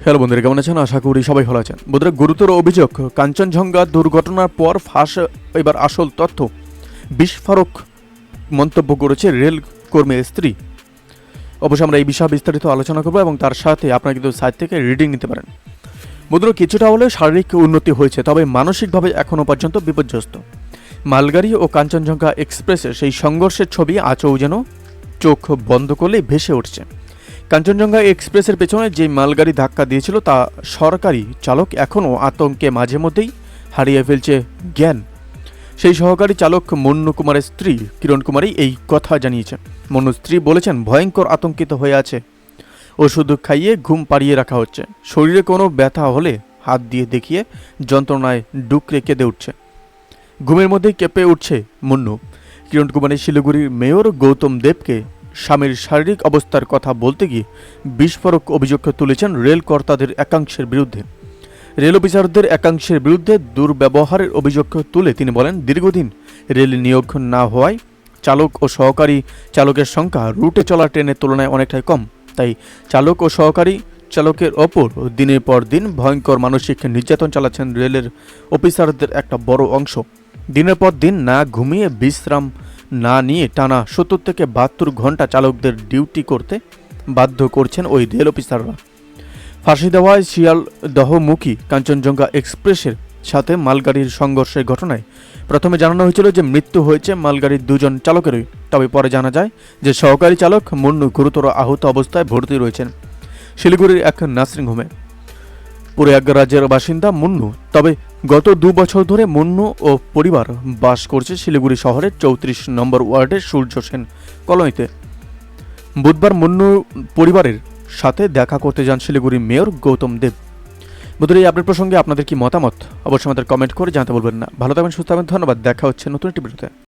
Hello বন্ধুরা, কেমন আছেন? আশা করি সবাই ভালো আছেন। বন্ধুরা, গুরুতর অভিযোগ, কাঞ্চনজঙ্ঘা দুর্ঘটনার পর ফাঁস এবার আসল তথ্য। বিস্ফোরক মন্তব্য করেছে রেল কর্মীর স্ত্রী। অবশ্যই আমরা এই বিষয়ে বিস্তারিত আলোচনা করবো এবং তার সাথে আপনারা কিন্তু সাইট থেকে রিডিং নিতে পারেন। বন্ধুরা, কিছুটা হলেও শারীরিক উন্নতি হয়েছে, তবে মানসিকভাবে এখনও পর্যন্ত বিপর্যস্ত। মালগাড়ি ও কাঞ্চনজঙ্ঘা এক্সপ্রেসের সেই সংঘর্ষের ছবি আজও যেন চোখ বন্ধ করলেই ভেসে উঠছে। কাঞ্চনজঙ্ঘা এক্সপ্রেসের পেছনে যে মালগাড়ি ধাক্কা দিয়েছিল তা সরকারি চালক এখনও আতঙ্কে মাঝে মধ্যেই হারিয়ে ফেলছে জ্ঞান। সেই সহকারী চালক মন্নু কুমারের স্ত্রী কিরণ কুমারী এই কথা জানিয়েছে। মন্নুর স্ত্রী বলেছেন, ভয়ঙ্কর আতঙ্কিত হয়ে আছে। ওষুধ খাইয়ে ঘুম পাড়িয়ে রাখা হচ্ছে। শরীরে কোনো ব্যথা হলে হাত দিয়ে দেখিয়ে যন্ত্রণায় ডুকরে কেঁদে উঠছে। ঘুমের মধ্যেই কেঁপে উঠছে মন্নু। কিরণ কুমারী শিলিগুড়ির মেয়র গৌতম দেবকে স্বামীর শারীরিক অবস্থার কথা বলতে গিয়ে বিস্ফোরক অভিযোগ তুলেছেন রেল কর্তাদের একাংশের বিরুদ্ধে। রেল অফিসারদের একাংশের বিরুদ্ধে দুর্ব্যবহারের অভিযোগ তুলে তিনি বলেন, দীর্ঘদিন রেল নিয়োগ না হওয়ায় চালক ও সহকারী চালকের সংখ্যা রুটে চলা ট্রেনের তুলনায় অনেকটাই কম। তাই চালক ও সহকারী চালকের ওপর দিনের পর দিন ভয়ঙ্কর মানসিক নির্যাতন চালাচ্ছেন রেলের অফিসারদের একটা বড় অংশ। দিনের পর দিন না ঘুমিয়ে বিশ্রাম না নিয়ে টানা ৭০ থেকে ৭২ ঘন্টা চালকদের ডিউটি করতে বাধ্য করছেন ওই রেল অফিসাররা। ফাঁসি দেওয়ায় শিয়ালদহমুখী কাঞ্চনজঙ্ঘা এক্সপ্রেসের সাথে মালগাড়ির সংঘর্ষের ঘটনায় প্রথমে জানানো হয়েছিল যে মৃত্যু হয়েছে মালগাড়ির দুজন চালকেরই। তবে পরে জানা যায় যে সহকারী চালক মন্নু গুরুতর আহত অবস্থায় ভর্তি রয়েছেন শিলিগুড়ির এক নার্সিংহোমে। প্রয়াগরাজের বাসিন্দা মুন্নু। তবে গত ২ বছর ধরে মুন্নু ও পরিবার বাস করছে শিলিগুড়ি শহরের ৩৪ নম্বর ওয়ার্ডের সূর্য সেন কলোনিতে। বুধবার মুন্নু পরিবারের সাথে দেখা করতে যান শিলিগুড়ি মেয়র গৌতম দেব। বন্ধুরা, এই আপডেট প্রসঙ্গে আপনাদের কি মতামত অবশ্যই আমাদের কমেন্ট করে জানাতে বলবেন না। ভালো থাকবেন, সুস্থ থাকবেন, ধন্যবাদ। দেখা হচ্ছে নতুন একটি ভিডিওতে।